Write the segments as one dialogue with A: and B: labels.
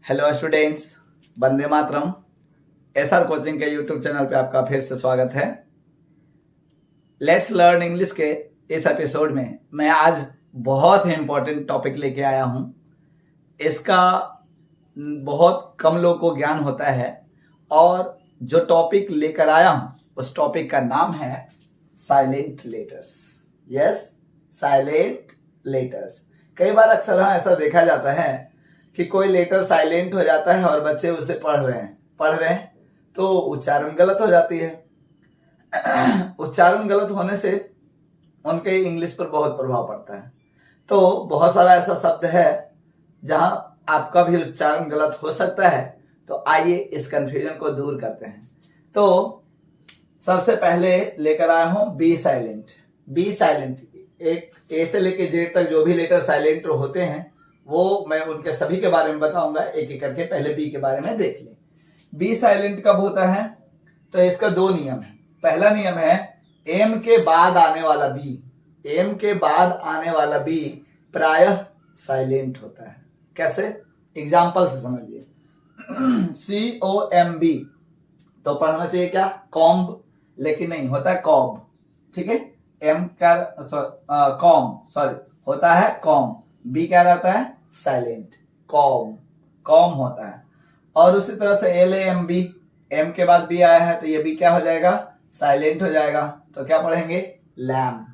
A: Hello students, Vande Mataram. SR coaching के YouTube channel पे आपका फिर से स्वागत है। लेट्स लर्न इंग्लिश के इस एपिसोड में मैं आज बहुत ही इम्पोर्टेंट टॉपिक लेके आया हूँ। इसका बहुत कम लोगों को ज्ञान होता है और जो टॉपिक लेकर आया हूँ उस टॉपिक का नाम है silent letters. Yes, silent letters. कई बार अक्सर ऐसा देखा जाता है कि कोई लेटर साइलेंट हो जाता है और बच्चे उसे पढ़ रहे हैं तो उच्चारण गलत हो जाती है। उच्चारण गलत होने से उनके इंग्लिश पर बहुत प्रभाव पड़ता है। तो बहुत सारा ऐसा शब्द है जहां आपका भी उच्चारण गलत हो सकता है। तो आइए इस कंफ्यूजन को दूर करते हैं। तो सबसे पहले लेकर आया हूं बी साइलेंट। बी साइलेंट, एक ए से लेके जेड तक जो भी लेटर साइलेंट होते हैं वो मैं उनके सभी के बारे में बताऊंगा एक एक करके। पहले बी के बारे में देख लें। बी साइलेंट कब होता है तो इसका दो नियम है। पहला नियम है एम के बाद आने वाला बी, एम के बाद आने वाला बी प्रायः साइलेंट होता है। कैसे? एग्जाम्पल से समझिए। COMB तो पढ़ना चाहिए क्या? कॉम्ब, लेकिन नहीं, होता है कॉब। ठीक है, एम क्या कॉम, सॉरी, होता है कॉम। बी क्या रहता है? साइलेंट, कॉम, कॉम होता है। और उसी तरह से LAMB, एम के बाद बी आया है तो ये बी क्या हो जाएगा? साइलेंट हो जाएगा। तो क्या पढ़ेंगे? लैम।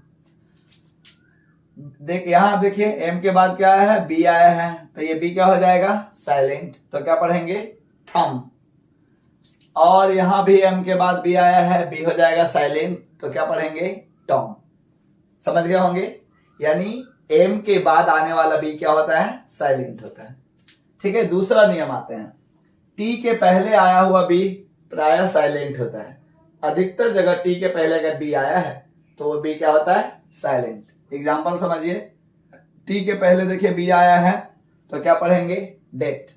A: यहां देखिए एम के बाद क्या आया है? बी आया है तो ये बी क्या हो जाएगा? साइलेंट। तो क्या पढ़ेंगे? थम। और यहां भी एम के बाद बी आया है, बी हो जाएगा साइलेंट। तो क्या पढ़ेंगे? टॉम। समझ गए होंगे? यानी एम के बाद आने वाला बी क्या होता है? साइलेंट होता है। ठीक है, दूसरा नियम आते हैं। टी के पहले आया हुआ बी प्रायः साइलेंट होता है। अधिकतर जगह टी के पहले अगर बी आया है तो वो बी क्या होता है? साइलेंट। एग्जांपल समझिए। टी के पहले देखिए बी आया है तो क्या पढ़ेंगे? डेट।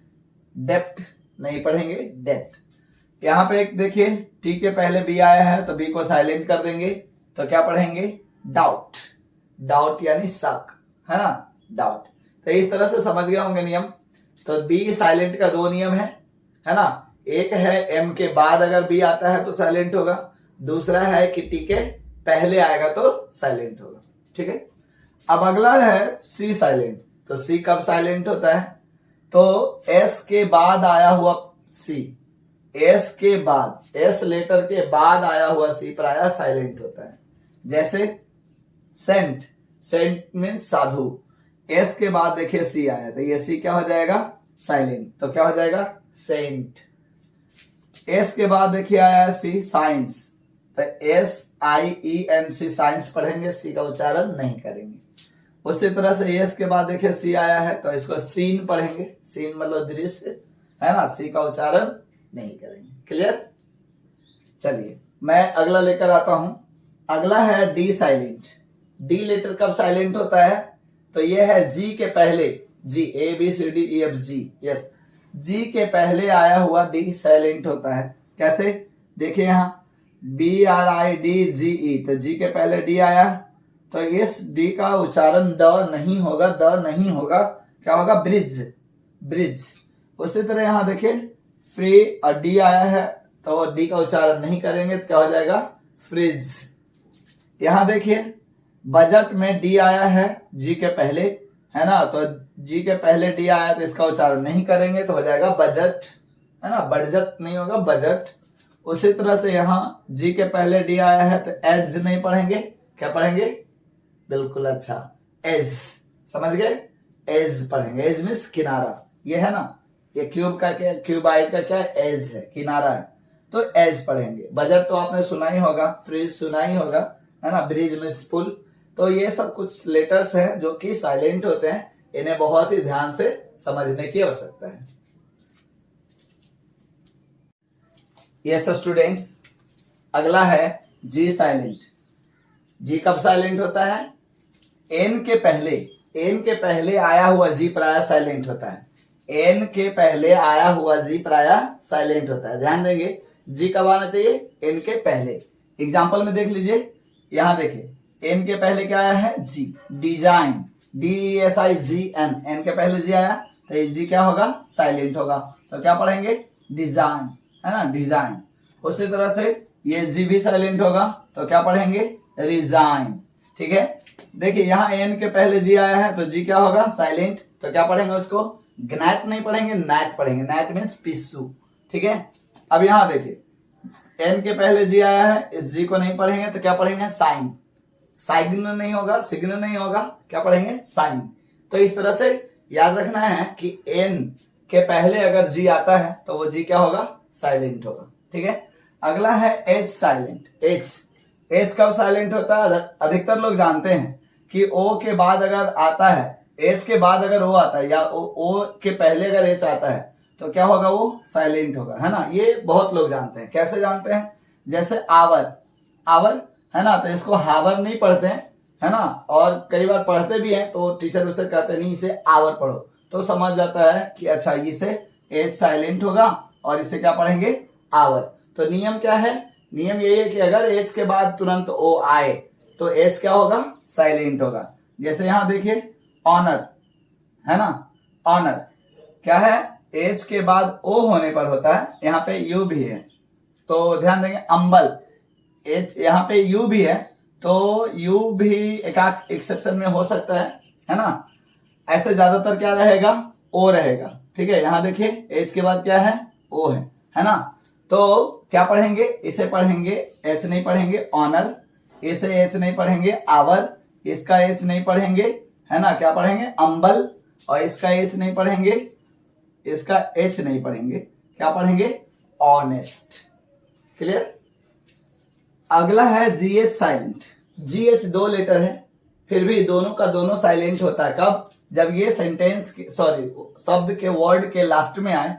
A: डेप्थ नहीं पढ़ेंगे, डेप्थ। यहां पे एक देखिए टी के पहले बी आया है तो बी को साइलेंट कर देंगे। तो क्या पढ़ेंगे? डाउट। डाउट यानी शक, है ना? डाउट। तो इस तरह से समझ गए होंगे नियम। तो बी साइलेंट का दो नियम है ना? एक है एम के बाद अगर बी आता है तो साइलेंट होगा, दूसरा है कि टी के पहले आएगा तो साइलेंट होगा। ठीक है, अब अगला है सी साइलेंट। तो सी कब साइलेंट होता है? तो एस के बाद आया हुआ सी, एस के बाद, एस लेटर के बाद आया हुआ सी प्रायः साइलेंट होता है। जैसे सेंट, सेंट मीन्स साधु। एस के बाद देखिए सी आया तो ये सी क्या हो जाएगा? साइलेंट। तो क्या हो जाएगा? सेंट। एस के बाद देखिए आया है सी, साइंस। तो SIENC, साइंस पढ़ेंगे, सी का उच्चारण नहीं करेंगे। उसी तरह से एस के बाद देखिए सी आया है तो इसको सीन पढ़ेंगे। सीन मतलब दृश्य, है ना? सी का उच्चारण नहीं करेंगे। क्लियर? चलिए मैं अगला लेकर आता हूं। अगला है डी साइलेंट। डी लेटर कब साइलेंट होता है? तो ये है जी के पहले, जी ABCDEFG, यस, जी के पहले आया हुआ डी साइलेंट होता है। कैसे? देखिए यहां BRIDGE, तो जी के पहले डी आया तो इस डी का उच्चारण ड नहीं होगा, द नहीं होगा, क्या होगा? Bridge, bridge. उसी तरह यहां देखिए फ्री और डी आया है तो डी का उच्चारण नहीं करेंगे तो क्या हो जाएगा? फ्रिज। यहां देखिए बजट में डी आया है जी के पहले, है ना? तो जी के पहले डी आया तो इसका उच्चारण नहीं करेंगे तो हो जाएगा बजट, है ना? बजट नहीं होगा, बजट। उसी तरह से यहां जी के पहले डी आया है तो एड्स नहीं पढ़ेंगे, क्या पढ़ेंगे? बिल्कुल अच्छा, एज। समझ गए? एज पढ़ेंगे। एज मीन्स किनारा, ये है ना? ये क्यूब का क्या, क्यूबाइड का क्या? एज है, किनारा है, तो एज पढ़ेंगे। बजट तो आपने सुना ही होगा, फ्रिज सुना ही होगा, है ना? ब्रिज मीन्स पुल। तो ये सब कुछ लेटर्स हैं जो कि साइलेंट होते हैं। इन्हें बहुत ही ध्यान से समझने की आवश्यकता है। यस स्टूडेंट्स, अगला है जी साइलेंट। जी कब साइलेंट होता है? एन के पहले, एन के पहले आया हुआ जी प्रायः साइलेंट होता है। एन के पहले आया हुआ जी प्रायः साइलेंट होता है। ध्यान देंगे, जी कब आना चाहिए? एन के पहले। एग्जाम्पल में देख लीजिए, यहां देखिए एन के पहले क्या आया है? जी। डिजाइन, DESIGN, एन के पहले जी आया तो ये जी क्या होगा, साइलेंट होगा। तो क्या पढ़ेंगे, डिजाइन, है ना, डिजाइन। उसी तरह से ये जी भी साइलेंट होगा, तो क्या पढ़ेंगे, रिजाइन। ठीक है, देखिए यहाँ एन के पहले जी आया है तो जी क्या होगा, साइलेंट। तो क्या पढ़ेंगे उसको, ग्नैट नहीं पढ़ेंगे, नैट पढ़ेंगे। नैट मीन्स पिस्सू। ठीक है, अब यहाँ देखिए एन के पहले जी आया है, इस जी को नहीं पढ़ेंगे तो क्या पढ़ेंगे, साइन। साइग्न नहीं होगा, सिग्नल नहीं होगा, क्या पढ़ेंगे, साइन। तो इस तरह से याद रखना है कि एन के पहले अगर जी आता है तो वो जी क्या होगा, साइलेंट होगा। ठीक है, अगला है एच साइलेंट। एच कब साइलेंट होता है, अधिकतर लोग जानते हैं कि ओ के बाद अगर आता है, एच के बाद अगर ओ आता है या ओ के पहले अगर एच आता है तो क्या होगा, वो साइलेंट होगा, है ना। ये बहुत लोग जानते हैं। कैसे जानते हैं, जैसे आवर, आवर है ना, तो इसको हावर नहीं पढ़ते हैं, है ना, और कई बार पढ़ते भी हैं तो टीचर उसे कहते हैं नहीं इसे आवर पढ़ो, तो समझ जाता है कि अच्छा इसे एच साइलेंट होगा और इसे क्या पढ़ेंगे, आवर। तो नियम क्या है, नियम यही है कि अगर एच के बाद तुरंत ओ आए तो एच क्या होगा, साइलेंट होगा। जैसे यहां देखिए ऑनर, है ना, ऑनर क्या है, एच के बाद ओ होने पर होता है, यहाँ पे यू भी है तो ध्यान देंगे। अंबल, एच यहाँ पे यू भी है तो यू भी एक एक्सेप्शन में हो सकता है ना। ऐसे ज्यादातर क्या रहेगा, ओ रहेगा। ठीक है, यहाँ देखिए एच के बाद क्या है, ओ है ना। तो क्या पढ़ेंगे, इसे पढ़ेंगे एच नहीं पढ़ेंगे, ऑनर। इसे एच नहीं पढ़ेंगे, आवर। इसका एच नहीं पढ़ेंगे, है ना, क्या पढ़ेंगे, अंबल। और इसका एच नहीं पढ़ेंगे, इसका एच नहीं पढ़ेंगे, क्या पढ़ेंगे, ऑनेस्ट। क्लियर। अगला है जीएच साइलेंट। जीएच 2 लेटर है, फिर भी दोनों का दोनों साइलेंट होता है। कब, जब ये सेंटेंस सॉरी शब्द के वर्ड के लास्ट में आए,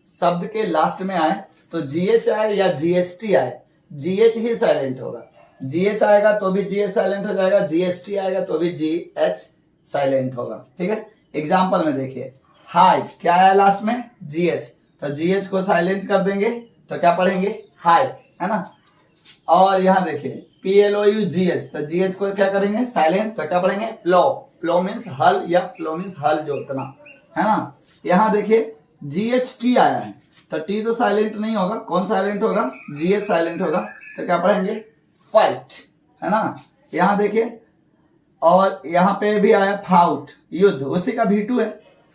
A: शब्द के लास्ट में आए तो जीएच आए या जीएसटी आए, जीएच ही साइलेंट होगा। जीएच आएगा तो भी जीएच साइलेंट हो जाएगा, जीएसटी आएगा तो भी जीएच साइलेंट होगा। ठीक है, एग्जाम्पल में देखिए हाई, क्या आया लास्ट में, जीएच, तो जीएच को साइलेंट कर देंगे तो क्या पढ़ेंगे, हाई, है ना। और यहां देखिए PLOUGH, तो जीएच को क्या करेंगे, साइलेंट, तो क्या पढ़ेंगे, प्लो। प्लो मीन्स हल या प्लो मीन्स हल जोतना, है ना। यहां देखिए GHT आया है तो टी तो साइलेंट नहीं होगा, कौन साइलेंट होगा, जीएच साइलेंट होगा, तो क्या पढ़ेंगे, फाइट, है ना। यहां देखिए और यहां पे भी आया फाउट, युद्ध, उसी का V2 है,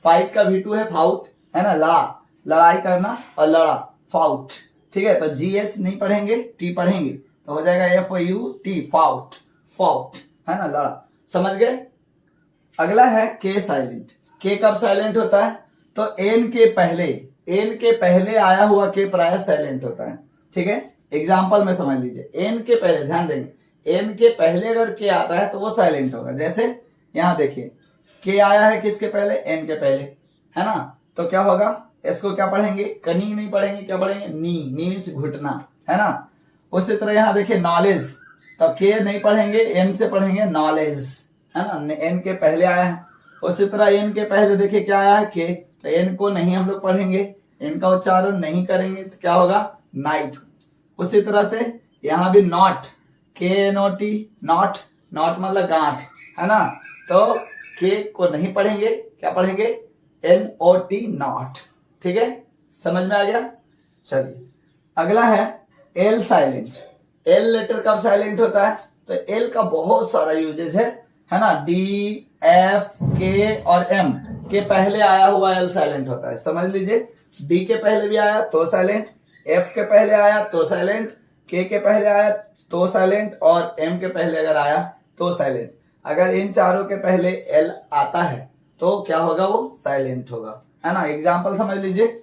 A: फाइट का V2 है फाउट, है ना, लड़ा, लड़ाई करना और लड़ा, फाउट। ठीक है, तो जीएच नहीं पढ़ेंगे, टी पढ़ेंगे तो हो जाएगा FOUT, फाउट, फाउट, है ना, लड़ा। समझ गए। अगला है के साइलेंट। के कब साइलेंट होता है, तो एन के पहले आया हुआ के प्राय साइलेंट होता है। ठीक है, एग्जाम्पल में समझ लीजिए, एन के पहले, ध्यान देंगे, एन के पहले अगर के आता है तो वो साइलेंट होगा। जैसे यहां देखिए के आया है किसके पहले, एन के पहले, है ना, तो क्या होगा, इसको क्या पढ़ेंगे, कनी नहीं पढ़ेंगे, क्या पढ़ेंगे, नी मीन्स घुटना, है ना। उसी तरह यहां देखिए नॉलेज, तो के नहीं पढ़ेंगे, एन से पढ़ेंगे नॉलेज, है ना, एन के पहले आया है। उसी तरह एन के पहले देखिए क्या आया है, के, तो एन को नहीं हम लोग पढ़ेंगे, इनका उच्चारण नहीं करेंगे तो क्या होगा, नाइट। उसी तरह से यहां भी नॉट, KNOT, नॉट, नॉट मतलब गांठ, है ना, तो के को नहीं पढ़ेंगे, क्या पढ़ेंगे, NOT, नॉट। ठीक है, समझ में आ गया। चलिए अगला है एल साइलेंट। एल लेटर कब साइलेंट होता है, तो एल का बहुत सारा यूजेज है ना, D, F, K और M के पहले आया हुआ एल साइलेंट होता है। समझ लीजिए, D के पहले भी आया तो साइलेंट, F के पहले आया तो साइलेंट, K के पहले आया तो साइलेंट और M के पहले अगर आया तो साइलेंट। अगर इन चारों के पहले L आता है तो क्या होगा, वो साइलेंट होगा, है ना। एग्जाम्पल समझ लीजिए,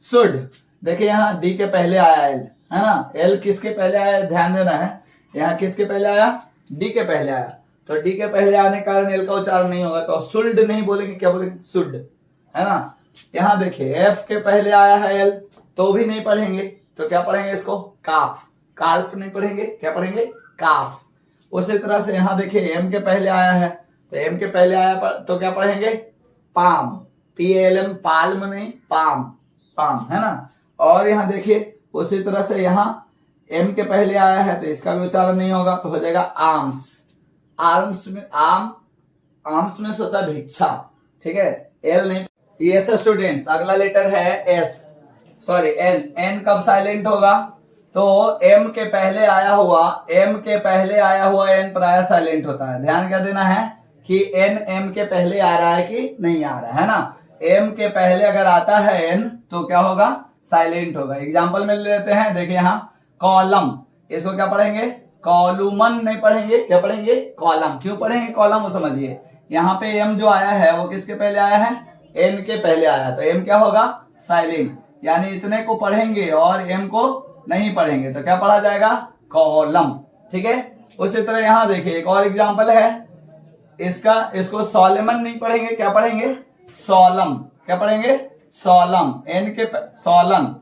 A: शुड, देखिए यहाँ डी के पहले आया एल, है ना, एल किसके पहले आया, ध्यान देना है, यहाँ किसके पहले आया, डी के पहले आया, तो डी के पहले आने के कारण एल का उच्चारण नहीं होगा, तो शुड नहीं बोलेंगे, क्या बोलेंगे, शुड, है ना। यहाँ देखिए एफ के पहले आया है एल तो भी नहीं पढ़ेंगे, तो क्या पढ़ेंगे इसको, काफ, काल्फ नहीं पढ़ेंगे, क्या पढ़ेंगे, काफ। उसी तरह से यहाँ देखिए एम के पहले आया है तो एम के पहले आया तो क्या पढ़ेंगे, पाम, PALM, पाल्म नहीं, पाम, पाम, है ना। और यहाँ देखिए उसी तरह से यहाँ एम के पहले आया है तो इसका भी उच्चारण नहीं होगा, तो हो जाएगा आर्म्स। आर्म्स में आर्म्स में होता है भिक्षा, ठीक है, एल नहीं, यस स्टूडेंट्स, अगला लेटर है एस, सॉरी एन। एन कब साइलेंट होगा? तो एम के पहले आया हुआ एन प्राय साइलेंट होता है। ध्यान क्या देना है कि एन एम के पहले आ रहा है कि नहीं आ रहा है ना। एम के पहले अगर आता है एन तो क्या होगा? साइलेंट होगा। एग्जाम्पल में लेते हैं, देखिए यहाँ कॉलम, इसको क्या पढ़ेंगे? कॉलुमन नहीं पढ़ेंगे, क्या पढ़ेंगे? कॉलम। क्यों पढ़ेंगे कॉलम? वो समझिए, यहाँ पे एम जो आया है वो किसके पहले आया है? एन के पहले आया, तो एम क्या होगा? साइलेंट। यानी इतने को पढ़ेंगे और एम को नहीं पढ़ेंगे तो क्या पढ़ा जाएगा? कॉलम। ठीक है। उसी तरह यहाँ देखिए एक और एग्जाम्पल है इसको सॉलेमन नहीं पढ़ेंगे, क्या पढ़ेंगे? सॉलम। क्या पढ़ेंगे? सॉलम। एन के सॉलन।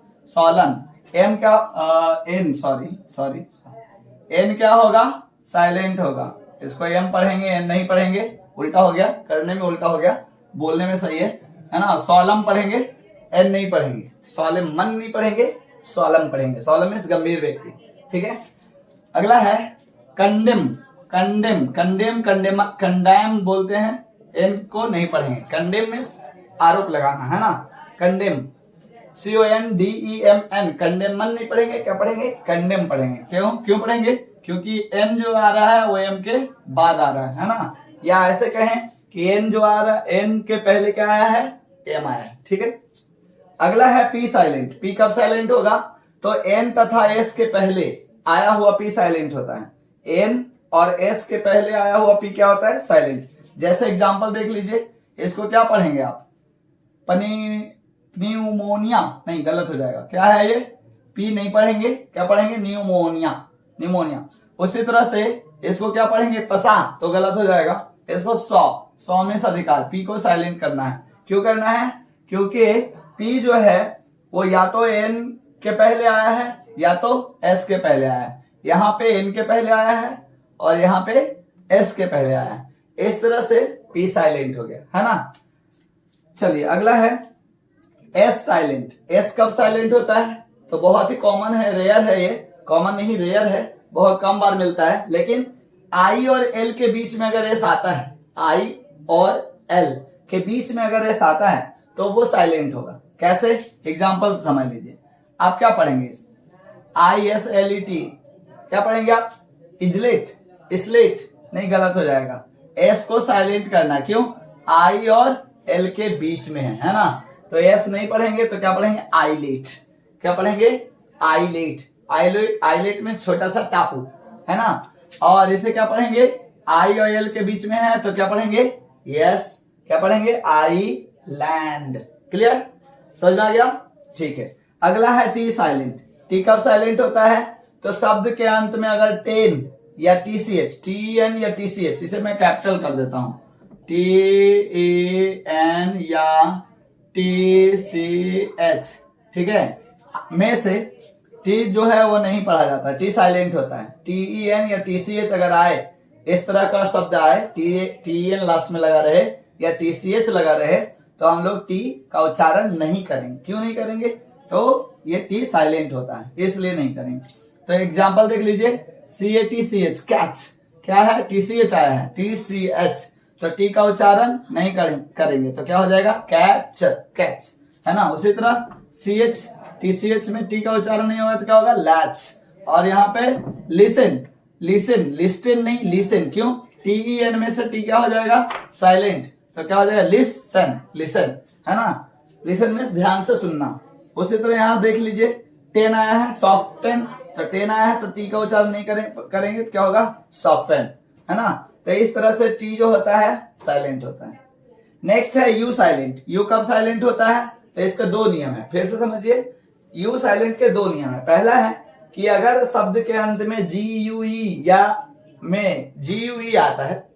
A: एम क्या एन सॉरी एन क्या होगा? साइलेंट होगा। इसको एम पढ़ेंगे, एन नहीं पढ़ेंगे। उल्टा हो गया, करने में उल्टा हो गया, बोलने में सही है ना। सॉलम पढ़ेंगे, एन नहीं पढ़ेंगे। सॉलेमन नहीं पढ़ेंगे, सॉलम पढ़ेंगे। सॉलम मीन्स गंभीर व्यक्ति। ठीक है। अगला है कंडेम। कंडेम बोलते हैं, एन को नहीं पढ़ेंगे। कंडेम मीन्स आरोप लगाना, है ना। Condemn, CONDEMN। कंडेमन नहीं पढ़ेंगे, क्या पढ़ेंगे? कंडेम पढ़ेंगे। क्यों पढ़ेंगे? क्योंकि एन जो आ रहा है वो एम के बाद आ रहा है ना। या ऐसे कहें कि एन जो आ रहा है, एन के पहले क्या आया है? एम आया है। ठीक है। अगला है पी साइलेंट। पी कब साइलेंट होगा? तो एन तथा एस के पहले आया हुआ पी साइलेंट होता है। एन और एस के पहले आया हुआ पी क्या होता है? साइलेंट। जैसे एग्जांपल देख लीजिए, इसको क्या पढ़ेंगे आप? न्यूमोनिया नहीं, गलत हो जाएगा। क्या है ये? पी नहीं पढ़ेंगे, क्या पढ़ेंगे? न्यूमोनिया। उसी तरह से इसको क्या पढ़ेंगे? पसा, तो गलत हो जाएगा। इसको सौ में से अधिकार, पी को साइलेंट करना है। क्यों करना है? क्योंकि पी जो है वो या तो एन के पहले आया है या तो एस के पहले आया है। यहाँ पे एन के पहले आया है और यहाँ पे एस के पहले आया है। इस तरह से पी साइलेंट हो गया, है ना। चलिए अगला है एस साइलेंट। एस कब साइलेंट होता है? तो बहुत ही कॉमन है, रेयर है ये, कॉमन नहीं रेयर है, बहुत कम बार मिलता है। लेकिन आई और एल के बीच में अगर एस आता है, आई और एल के बीच में अगर एस आता है तो वो साइलेंट होगा। कैसे? एग्जांपल समझ लीजिए। आप क्या पढ़ेंगे? ISLET, क्या पढ़ेंगे आप? स्लेट नहीं, गलत हो जाएगा। एस को साइलेंट करना, क्यों? आई और एल के बीच में है ना। तो एस नहीं पढ़ेंगे तो क्या पढ़ेंगे? आईलेट। क्या पढ़ेंगे? आईलेट में छोटा सा टापू, है ना। और इसे क्या पढ़ेंगे? आई और एल के बीच में है तो क्या पढ़ेंगे? यस, क्या पढ़ेंगे? आईलैंड। क्लियर? समझ में आ गया? ठीक है। अगला है टी साइलेंट। टी कब साइलेंट होता है? तो शब्द के अंत में अगर टेन या TCH, TEN या TCH, इसे मैं कैपिटल कर देता हूं, TEN या TCH, ठीक है, में से टी जो है वो नहीं पढ़ा जाता, टी साइलेंट होता है। TEN या TCH अगर आए, इस तरह का शब्द आए, TEN लास्ट में लगा रहे या TCH लगा रहे, तो हम लोग टी का उच्चारण नहीं करेंगे। क्यों नहीं करेंगे? तो ये टी साइलेंट होता है, इसलिए नहीं करेंगे। तो एग्जांपल देख लीजिए, CATCH, कैच, क्या है? TCH आया है, TCH, तो टी का उच्चारण नहीं करेंगे तो क्या हो जाएगा? कैच, है ना। उसी तरह CH, TCH में टी का उच्चारण नहीं होगा तो क्या होगा? लैच। और यहाँ पे लिस्टेन नहीं, लिसन। क्यों? TEN में से टी क्या हो जाएगा? साइलेंट, तो क्या हो जाएगा? लिसन, है ना। लिसन मीन्स ध्यान से सुनना। उसी तरह यहाँ देख लीजिए, 10 आया है, सॉफ्टन, तो 10 आया है तो टी का उच्चारण नहीं करेंगे तो क्या होगा? सॉफ्टन, है ना। तो इस तरह से टी जो होता है साइलेंट होता है। नेक्स्ट है यू साइलेंट। यू कब साइलेंट होता है? तो इसके दो नियम है, फिर से समझिए। यू साइलेंट के दो नियम है। पहला है कि अगर शब्द के अंत में GUE या में GUE आता है,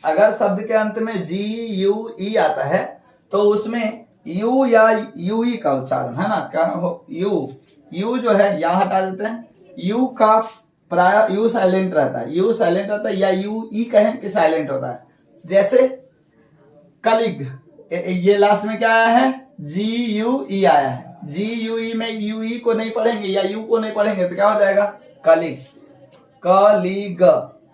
A: अगर शब्द के अंत में GUE आता है तो उसमें यू या UE का उच्चारण, है ना, क्या हो? यू जो है यहाँ हटा देते हैं, यू का प्राय यू साइलेंट रहता है, या UE कहें कि साइलेंट होता है। जैसे कलिग, ये लास्ट में क्या आया है? GUE आया है। GUE में UE को नहीं पढ़ेंगे या यू को नहीं पढ़ेंगे तो क्या हो जाएगा?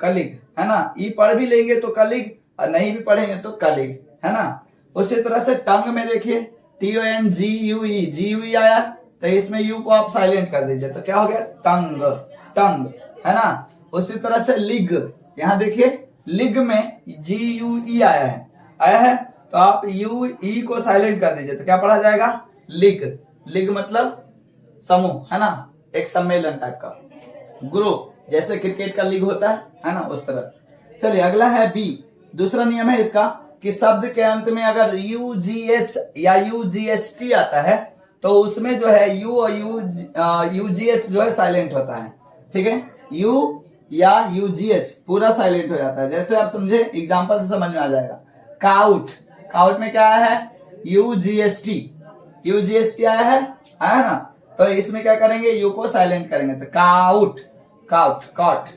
A: कलिग, है ना। ई पढ़ भी लेंगे तो कलिग, और नहीं भी पढ़ेंगे तो कलिग, है ना। उसी तरह से टंग में देखिए, TONGUE, GUE आया तो इसमें यू को आप साइलेंट कर दीजिए तो क्या हो गया टंग, टंग, है ना। उसी तरह से लिग, यहां देखिए लिग में GUE आया है तो आप UE को साइलेंट कर दीजिए तो क्या पढ़ा जाएगा लिग। लिग मतलब समूह, है ना, एक सम्मेलन टाइप का, ग्रुप, जैसे क्रिकेट का लीग होता है ना, उस तरह। चलिए अगला है बी। दूसरा नियम है इसका कि शब्द के अंत में अगर UGH या UGHT आता है तो उसमें जो है U और UGH जो है साइलेंट होता है, ठीक है। U या UGH पूरा साइलेंट हो जाता है। जैसे आप समझे, एग्जांपल से समझ में आ जाएगा। काउट, काउट में क्या आया है UGHT, UGHT आया ना, तो इसमें क्या करेंगे यू को साइलेंट करेंगे तो काउट, काउट, कॉट,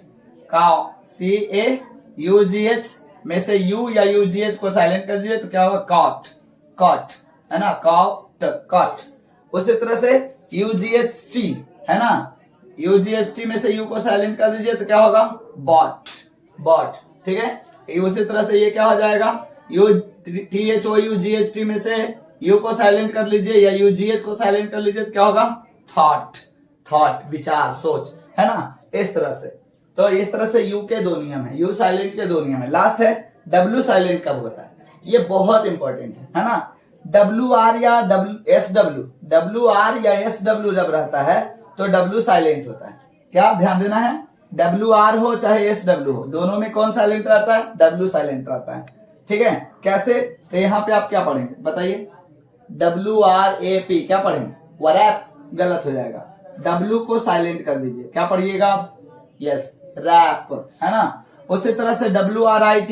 A: काउ, CAUGH में से U या UGH को साइलेंट कर दीजिए तो क्या होगा कॉट, कॉट, है ना, कॉट, कॉट। उसी तरह से UGHT है ना, UGHT में से U को साइलेंट कर दीजिए तो क्या होगा बॉट, बॉट, ठीक है। उसी तरह से ये क्या हो जाएगा THOUGHT में से U को साइलेंट कर लीजिए या UGH को साइलेंट कर लीजिए तो क्या होगा थॉट, थॉट, विचार, सोच, है ना, इस तरह से। तो इस तरह से यू के दो नियम है, यू साइलेंट के दो नियम है। लास्ट है डब्ल्यू साइलेंट कब होता है, ये बहुत इंपॉर्टेंट है ना। WR या SW, WR या SW जब रहता है तो W साइलेंट होता है। क्या ध्यान देना है, WR हो चाहे SW हो, दोनों में कौन साइलेंट रहता है, W साइलेंट रहता है, ठीक है। कैसे, तो यहाँ पे आप क्या पढ़ेंगे बताइए, WRAP क्या पढ़ेंगे, वरैप, गलत हो जाएगा। W को साइलेंट कर दीजिए, क्या पढ़िएगा आप, यस, रैप, है ना। उसी तरह से WRIT,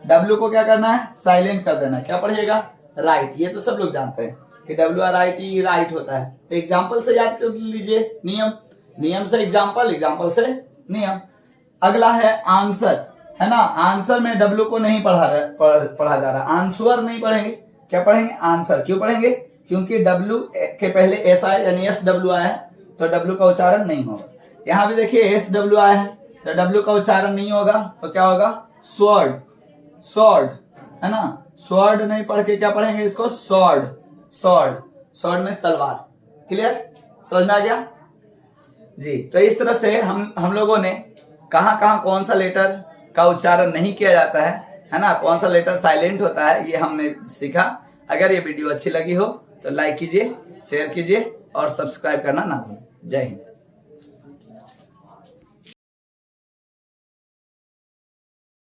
A: W को क्या करना है साइलेंट कर देना, क्या पढ़िएगा राइट। ये तो सब लोग जानते हैं कि WRIT राइट होता है। तो एग्जाम्पल से याद कर लीजिए नियम, नियम से एग्जाम्पल, एग्जाम्पल से नियम। अगला है आंसर, है ना। आंसर में W को नहीं पढ़ा जा रहा, आंसर नहीं पढ़ेंगे, क्या पढ़ेंगे आंसर। क्यों पढ़ेंगे, क्योंकि W के पहले SI यानी SW आया है तो W का उच्चारण नहीं होगा। यहाँ भी देखिए SW आया है तो W का उच्चारण नहीं होगा तो क्या होगा स्वॉर्ड, स्वॉर्ड, है ना। स्वॉर्ड नहीं पढ़ के क्या पढ़ेंगे इसको स्वॉर्ड, स्वॉर्ड, स्वॉर्ड में तलवार। क्लियर, समझ में आ गया जी। तो इस तरह से हम लोगों ने कहां कहां कौन सा लेटर का उच्चारण नहीं किया जाता है ना, कौन सा लेटर साइलेंट होता है, ये हमने सीखा। अगर ये वीडियो अच्छी लगी हो तो लाइक कीजिए, शेयर कीजिए और सब्सक्राइब करना ना भूलें। जय हिंद।